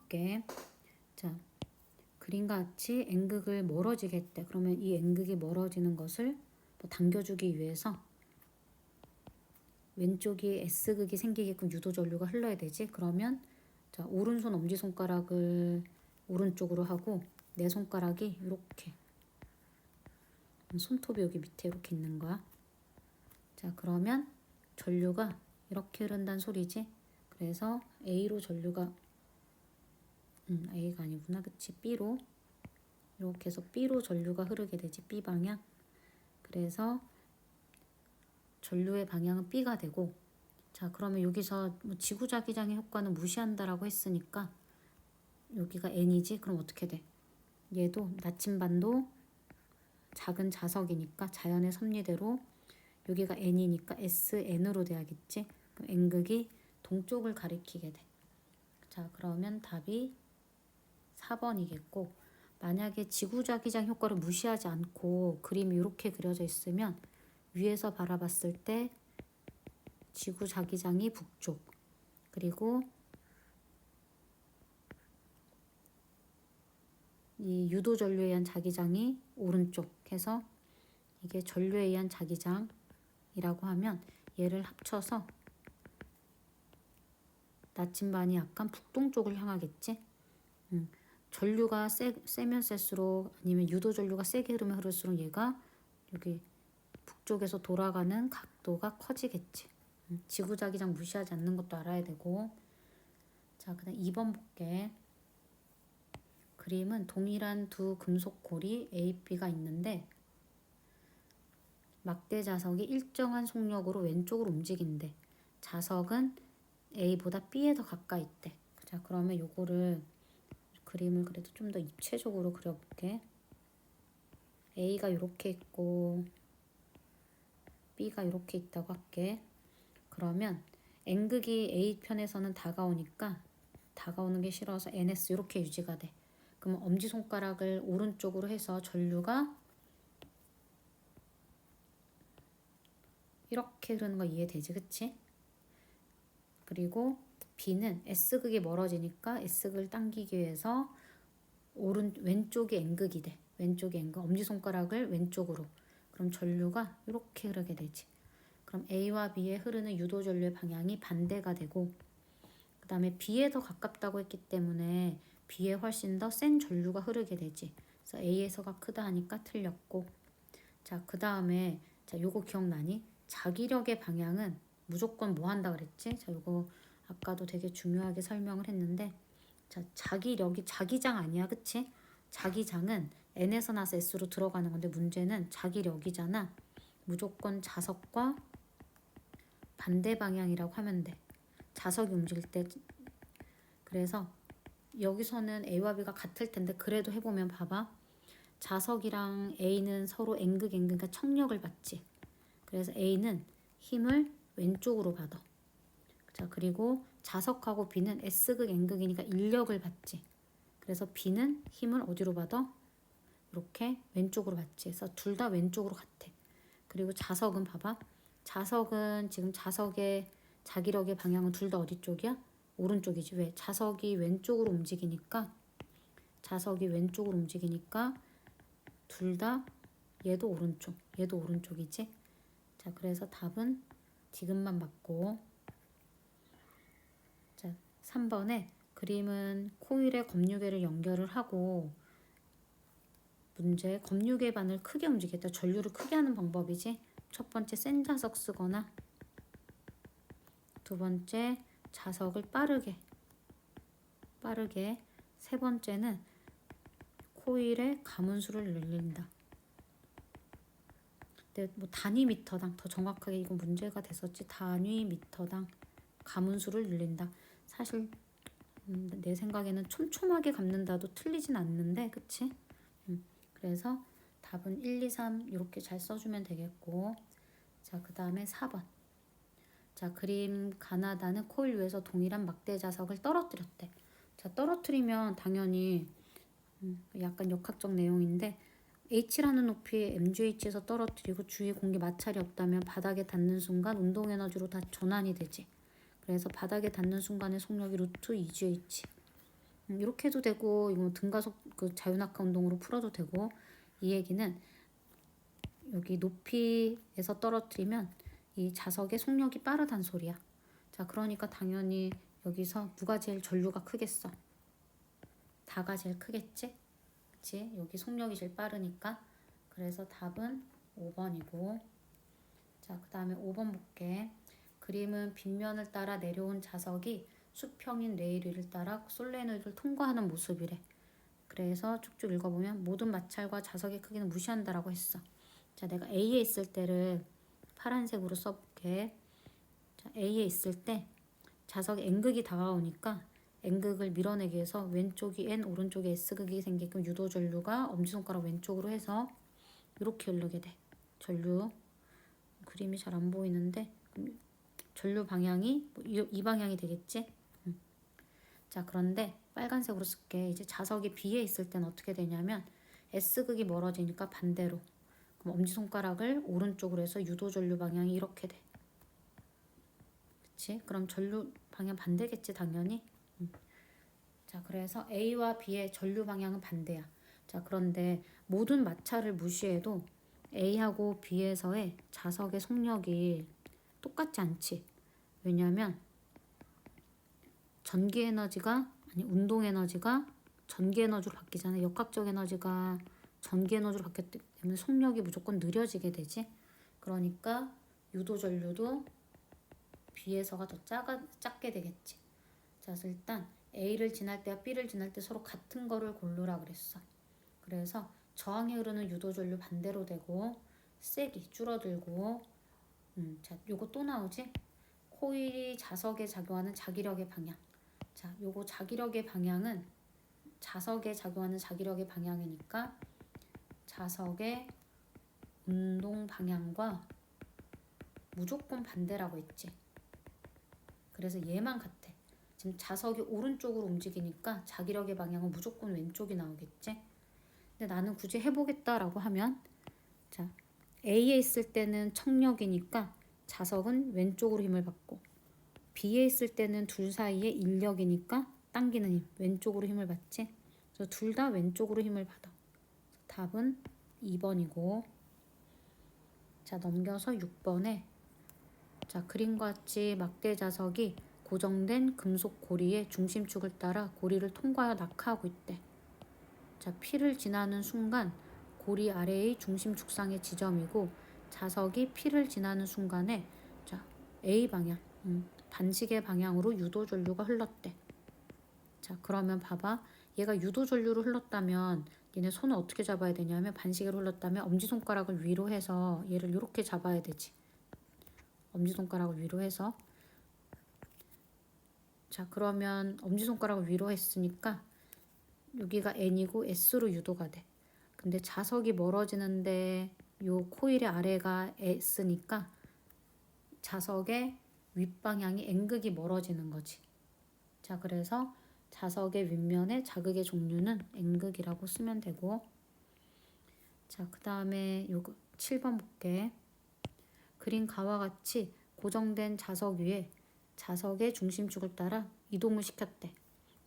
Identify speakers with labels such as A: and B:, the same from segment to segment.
A: 볼게. 자, 그림과 같이 N극을 멀어지게 했대. 그러면 이 N극이 멀어지는 것을 뭐 당겨주기 위해서 왼쪽이 S극이 생기게끔 유도전류가 흘러야 되지. 그러면 자, 오른손 엄지손가락을 오른쪽으로 하고 내 손가락이 이렇게 손톱이 여기 밑에 이렇게 있는 거야. 자, 그러면 전류가 이렇게 흐른다는 소리지. 그래서 A로 전류가 A가 아니구나. 그치? B로 이렇게 해서 B로 전류가 흐르게 되지. B 방향. 그래서 전류의 방향은 B가 되고, 자, 그러면 여기서 뭐 지구자기장의 효과는 무시한다라고 했으니까 여기가 N이지. 그럼 어떻게 돼? 얘도 나침반도 작은 자석이니까 자연의 섭리대로 여기가 N이니까 SN으로 돼야겠지. 그럼 N극이 동쪽을 가리키게 돼. 자, 그러면 답이 4번이겠고, 만약에 지구자기장 효과를 무시하지 않고 그림이 이렇게 그려져 있으면 위에서 바라봤을 때 지구자기장이 북쪽, 그리고 이 유도전류에 의한 자기장이 오른쪽 해서 이게 전류에 의한 자기장이라고 하면 얘를 합쳐서 나침반이 약간 북동쪽을 향하겠지. 전류가 세면 셀수록 아니면 유도전류가 세게 흐르면 흐를수록 얘가 여기 북쪽에서 돌아가는 각도가 커지겠지. 지구자기장 무시하지 않는 것도 알아야 되고. 자, 그다음 2번 볼게. 그림은 동일한 두 금속골이 A, B가 있는데 막대 자석이 일정한 속력으로 왼쪽으로 움직인대. 자석은 A보다 B에 더 가까이 있대. 자, 그러면 요거를 그림을 그래도 좀 더 입체적으로 그려볼게. A가 이렇게 있고 B가 이렇게 있다고 할게. 그러면 N극이 A편에서는 다가오니까 다가오는 게 싫어서 NS 이렇게 유지가 돼. 그러면 엄지손가락을 오른쪽으로 해서 전류가 이렇게 흐르는 거 이해되지, 그치? 그리고 B는 S극이 멀어지니까 S극을 당기기 위해서 왼쪽이 N극이 돼. 왼쪽이 N극. 엄지손가락을 왼쪽으로. 그럼 전류가 이렇게 흐르게 되지. 그럼 A와 B에 흐르는 유도전류의 방향이 반대가 되고, 그 다음에 B에 더 가깝다고 했기 때문에 B에 훨씬 더 센 전류가 흐르게 되지. 그래서 A에서가 크다 하니까 틀렸고. 자, 그 다음에 자, 요거 기억나니? 자기력의 방향은 무조건 뭐 한다 그랬지? 자, 요거 아까도 되게 중요하게 설명을 했는데, 자, 자기력이 자기장 아니야, 그치? 자기장은 N에서 나서 S로 들어가는 건데 문제는 자기력이잖아. 무조건 자석과 반대 방향이라고 하면 돼. 자석이 움직일 때. 그래서 여기서는 A와 B가 같을 텐데 그래도 해보면 봐봐. 자석이랑 A는 서로 N극, 그러니까 청력을 받지. 그래서 A는 힘을 왼쪽으로 받아. 자, 그리고 자석하고 B는 S극, N극이니까 인력을 받지. 그래서 B는 힘을 어디로 받아? 이렇게 왼쪽으로 받지. 그래서 둘 다 왼쪽으로 같아. 그리고 자석은 봐봐. 자석은 지금 자석의 자기력의 방향은 둘 다 어디 쪽이야? 오른쪽이지. 왜? 자석이 왼쪽으로 움직이니까 둘 다 얘도 오른쪽, 얘도 오른쪽이지. 자, 그래서 답은 디귿만 맞고. 자, 3번에 그림은 코일에 검유계를 연결을 하고 문제 검유계 반을 크게 움직였다. 전류를 크게 하는 방법이지. 첫 번째 센 자석 쓰거나 두 번째 자석을 빠르게 세 번째는 코일의 가문수를 늘린다. 근데 뭐 단위 미터당 더 정확하게 이건 문제가 됐었지. 단위 미터당 가문수를 늘린다. 사실 내 생각에는 촘촘하게 감는다도 틀리진 않는데, 그치? 그래서 답은 1, 2, 3 이렇게 잘 써주면 되겠고. 자, 그 다음에 4번. 자, 그림 가나다는 코일 위에서 동일한 막대 자석을 떨어뜨렸대. 자, 떨어뜨리면 당연히 약간 역학적 내용인데 H라는 높이의 MGH에서 떨어뜨리고 주위에 공기 마찰이 없다면 바닥에 닿는 순간 운동 에너지로 다 전환이 되지. 그래서 바닥에 닿는 순간의 속력이 루트 2GH. 이렇게 해도 되고 이거 등가속 그 자유낙하 운동으로 풀어도 되고 이 얘기는 여기 높이에서 떨어뜨리면 이 자석의 속력이 빠르단 소리야. 자, 그러니까 당연히 여기서 누가 제일 전류가 크겠어? 다가 제일 크겠지? 그치? 여기 속력이 제일 빠르니까. 그래서 답은 5번이고. 자, 그 다음에 5번 볼게. 그림은 빗면을 따라 내려온 자석이 수평인 레일 위를 따라 솔레노이드를 통과하는 모습이래. 그래서 쭉쭉 읽어보면 모든 마찰과 자석의 크기는 무시한다라고 했어. 자, 내가 A에 있을 때를 파란색으로 써볼게. 자, A에 있을 때 자석의 N극이 다가오니까 N극을 밀어내기 위해서 왼쪽이 N, 오른쪽에 S극이 생기고 유도 전류가 엄지손가락 왼쪽으로 해서 이렇게 흐르게 돼. 전류 그림이 잘 안 보이는데 전류 방향이 이 방향이 되겠지? 자, 그런데 빨간색으로 쓸게. 이제 자석이 B에 있을 때는 어떻게 되냐면 S극이 멀어지니까 반대로. 그럼 엄지손가락을 오른쪽으로 해서 유도 전류 방향이 이렇게 돼. 그치? 그럼 전류 방향 반대겠지 당연히. 자, 그래서 A와 B의 전류 방향은 반대야. 자, 그런데 모든 마찰을 무시해도 A하고 B에서의 자석의 속력이 똑같지 않지. 왜냐하면 전기 에너지가 아니 운동 에너지가 전기 에너지로 바뀌잖아. 역학적 에너지가 전기 에너지로 바뀌었기 때문에 속력이 무조건 느려지게 되지. 그러니까 유도 전류도 B에서가 더 작게 되겠지. 자, 그래서 일단 A를 지날 때와 B를 지날 때 서로 같은 거를 고르라 그랬어. 그래서 저항에 흐르는 유도 전류 반대로 되고 색이 줄어들고 자, 요거 또 나오지? 코일이 자석에 작용하는 자기력의 방향. 자, 요거 자기력의 방향은 자석에 작용하는 자기력의 방향이니까 자석의 운동 방향과 무조건 반대라고 했지. 그래서 얘만 같아. 지금 자석이 오른쪽으로 움직이니까 자기력의 방향은 무조건 왼쪽이 나오겠지. 근데 나는 굳이 해보겠다라고 하면 자, A에 있을 때는 척력이니까 자석은 왼쪽으로 힘을 받고 B에 있을 때는 둘 사이에 인력이니까 당기는 힘 왼쪽으로 힘을 받지. 그래서 둘 다 왼쪽으로 힘을 받아. 답은 2번이고. 자, 넘겨서 6번에 자, 그림과 같이 막대 자석이 고정된 금속 고리의 중심축을 따라 고리를 통과하여 낙하하고 있대. 자, P를 지나는 순간 고리 아래의 중심축상의 지점이고 자석이 P를 지나는 순간에 자, A 방향, 반시계 방향으로 유도 전류가 흘렀대. 자, 그러면 봐봐. 얘가 유도 전류로 흘렀다면 얘네 손을 어떻게 잡아야 되냐면 반시계로 흘렀다면 엄지손가락을 위로 해서 얘를 이렇게 잡아야 되지. 엄지손가락을 위로 해서 자, 그러면 엄지손가락을 위로 했으니까 여기가 N이고 S로 유도가 돼. 근데 자석이 멀어지는데 요 코일의 아래가 S니까 자석의 윗방향이 N극이 멀어지는 거지. 자, 그래서 자석의 윗면의 자극의 종류는 N극이라고 쓰면 되고. 자, 그 다음에 요거 7번 볼게. 그린 가와 같이 고정된 자석 위에 자석의 중심축을 따라 이동을 시켰대.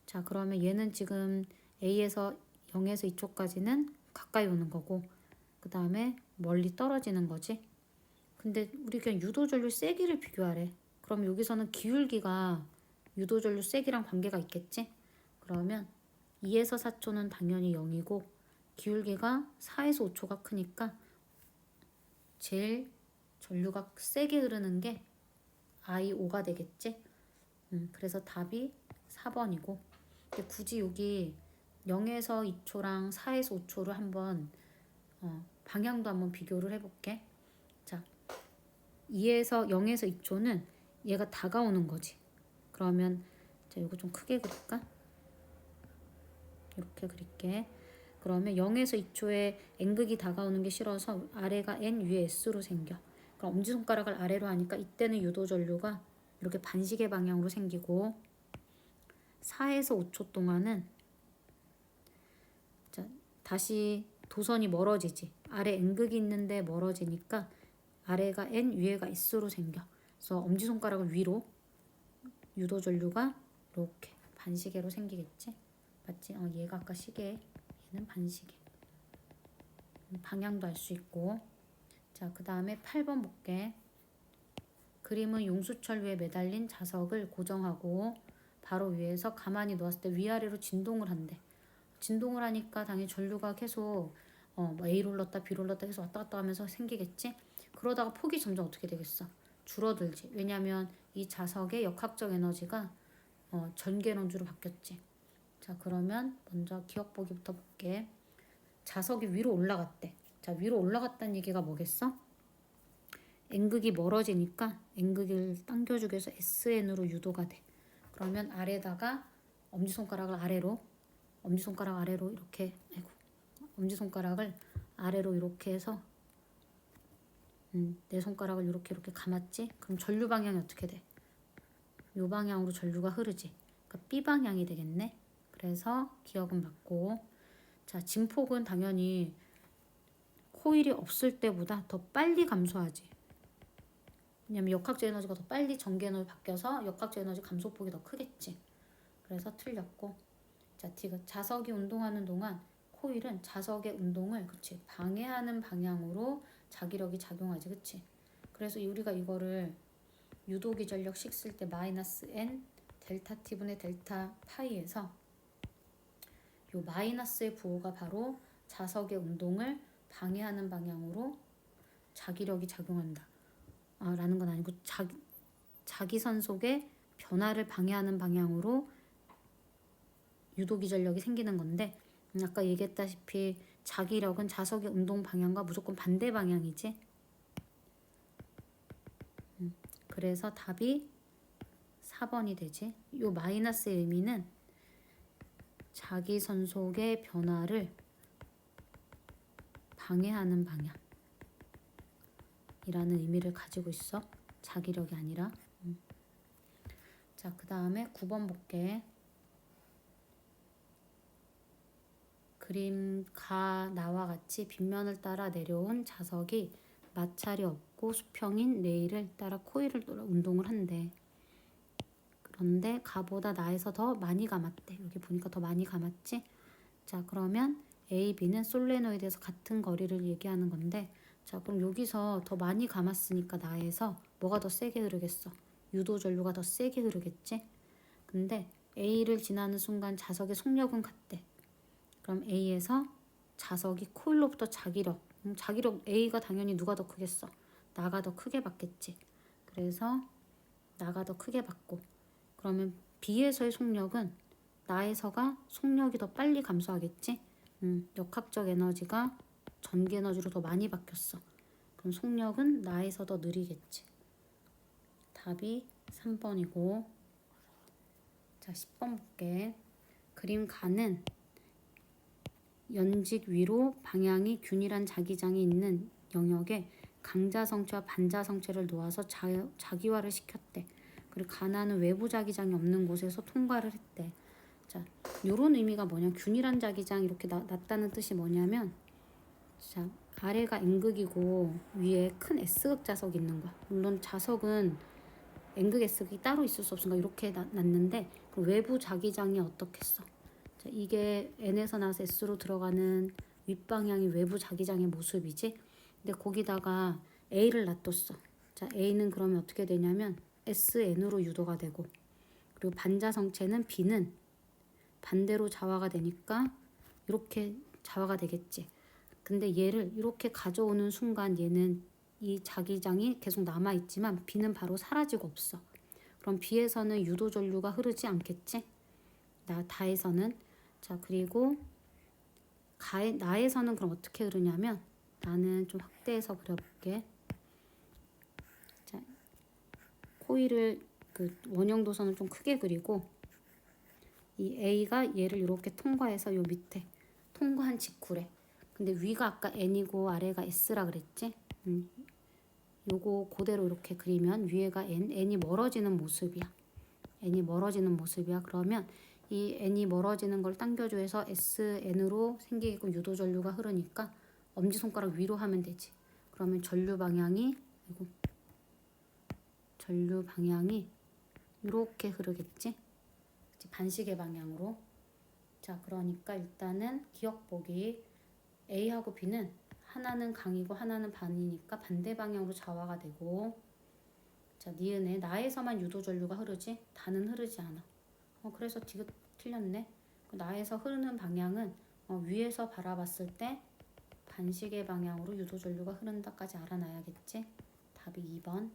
A: 자, 그러면 얘는 지금 A에서 0에서 이쪽까지는 가까이 오는 거고 그 다음에 멀리 떨어지는 거지. 근데 우리 그냥 유도전류 세기를 비교하래. 그럼 여기서는 기울기가 유도전류 세기랑 관계가 있겠지? 그러면 2에서 4초는 당연히 0이고 기울기가 4에서 5초가 크니까 제일 전류가 세게 흐르는 게 I5가 되겠지? 그래서 답이 4번이고 근데 굳이 여기 0에서 2초랑 4에서 5초를 한번 방향도 한번 비교를 해볼게. 자, 0에서 2초는 얘가 다가오는 거지. 그러면 자, 이거 좀 크게 그릴까? 이렇게 그릴게. 그러면 0에서 2초에 N극이 다가오는 게 싫어서 아래가 N 위에 S로 생겨. 그럼 엄지손가락을 아래로 하니까 이때는 유도 전류가 이렇게 반시계 방향으로 생기고 4에서 5초 동안은 자, 다시 도선이 멀어지지. 아래 N극이 있는데 멀어지니까 아래가 N 위에가 S로 생겨. 그래서 엄지손가락을 위로 유도 전류가 이렇게 반시계로 생기겠지. 맞지? 얘가 아까 시계, 얘는 반시계. 방향도 알 수 있고. 자, 그 다음에 8번 볼게. 그림은 용수철 위에 매달린 자석을 고정하고 바로 위에서 가만히 놓았을 때 위아래로 진동을 한대. 진동을 하니까 당연히 전류가 계속 뭐 A로 올랐다 B로 올랐다 계속 왔다 갔다 하면서 생기겠지. 그러다가 폭이 점점 어떻게 되겠어? 줄어들지. 왜냐면 이 자석의 역학적 에너지가 전기 에너지로 바뀌었지. 자, 그러면 먼저 기억 보기부터 볼게. 자석이 위로 올라갔대. 자, 위로 올라갔다는 얘기가 뭐겠어? N극이 멀어지니까 N극을 당겨주기 위해서 SN으로 유도가 돼. 그러면 아래다가 엄지손가락을 아래로 이렇게, 아이고, 엄지손가락을 아래로 이렇게 해서 내 손가락을 이렇게 감았지? 그럼 전류 방향이 어떻게 돼? 요 방향으로 전류가 흐르지. 그러니까 B 방향이 되겠네. 그래서 기억은 맞고. 자, 증폭은 당연히 코일이 없을 때보다 더 빨리 감소하지. 왜냐면 역학적 에너지가 더 빨리 전기 에너지 바뀌어서 역학적 에너지 감소폭이 더 크겠지. 그래서 틀렸고. 자, D가 자석이 운동하는 동안 코일은 자석의 운동을 그치 방해하는 방향으로 자기력이 작용하지. 그치? 그래서 우리가 이거를 유도기 전력식 쓸 때 마이너스 n 델타 t분의 델타 파이에서 요 마이너스의 부호가 바로 자석의 운동을 방해하는 방향으로 자기력이 작용한다. 라는 건 아니고 자기선 속의 변화를 방해하는 방향으로 유도기 전력이 생기는 건데 아까 얘기했다시피 자기력은 자석의 운동 방향과 무조건 반대 방향이지. 그래서 답이 4번이 되지. 요 마이너스의 의미는 자기선 속의 변화를 방해하는 방향이라는 의미를 가지고 있어. 자기력이 아니라. 자, 그 다음에 9번 볼게. 그림 나와 같이 빗면을 따라 내려온 자석이 마찰이 없고 수평인 레일을 따라 코일을 운동을 한대. 그런데 가보다 나에서 더 많이 감았대. 여기 보니까 더 많이 감았지? 자, 그러면 A, B는 솔레노이드에서 같은 거리를 얘기하는 건데 자, 그럼 여기서 더 많이 감았으니까 나에서 뭐가 더 세게 흐르겠어? 유도 전류가 더 세게 흐르겠지? 근데 A를 지나는 순간 자석의 속력은 같대. 그럼 A에서 자석이 코일로부터 자기력 A가 당연히 누가 더 크겠어? 나가 더 크게 받겠지. 그래서 나가 더 크게 받고 그러면 B에서의 속력은 나에서가 속력이 더 빨리 감소하겠지. 역학적 에너지가 전기 에너지로 더 많이 바뀌었어. 그럼 속력은 나에서 더 느리겠지. 답이 3번이고. 자, 10번 볼게. 그림 가는 연직 위로 방향이 균일한 자기장이 있는 영역에 강자성체와 반자성체를 놓아서 자기화를 시켰대. 그리고 가나는 외부 자기장이 없는 곳에서 통과를 했대. 자, 요런 의미가 뭐냐? 균일한 자기장 이렇게 났다는 뜻이 뭐냐면 자, 아래가 N극이고 위에 큰 S극 자석이 있는 거야. 물론 자석은 N극, S극이 따로 있을 수 없으니까 이렇게 났는데 그 외부 자기장이 어떻겠어? 자, 이게 N에서 나서 S로 들어가는 윗방향이 외부 자기장의 모습이지. 근데 거기다가 A를 놔뒀어. 자, A는 그러면 어떻게 되냐면 SN으로 유도가 되고 그리고 반자성체는 B는 반대로 자화가 되니까 이렇게 자화가 되겠지. 근데 얘를 이렇게 가져오는 순간 얘는 이 자기장이 계속 남아있지만 B는 바로 사라지고 없어. 그럼 B에서는 유도 전류가 흐르지 않겠지? 다에서는. 자, 그리고 나에서는 그럼 어떻게 흐르냐면 나는 좀 확대해서 그려볼게. 자, 코일을 그 원형 도선을 좀 크게 그리고 이 A가 얘를 이렇게 통과해서 요 밑에 통과한 직후래. 근데 위가 아까 N이고 아래가 S라 그랬지? 요거 그대로 이렇게 그리면 위에가 N이 멀어지는 모습이야. N이 멀어지는 모습이야. 그러면 이 N이 멀어지는 걸 당겨줘서 SN으로 생기게끔 유도 전류가 흐르니까 엄지손가락 위로 하면 되지. 그러면 전류 방향이 이렇게 흐르겠지? 반시계 방향으로. 자, 그러니까 일단은 기억보기 A하고 B는 하나는 강이고 하나는 반이니까 반대 방향으로 좌화가 되고, 자, 니은에 나에서만 유도전류가 흐르지 다는 흐르지 않아. 그래서 디귿 틀렸네. 나에서 흐르는 방향은 위에서 바라봤을 때 반시계 방향으로 유도전류가 흐른다까지 알아놔야겠지. 답이 2번.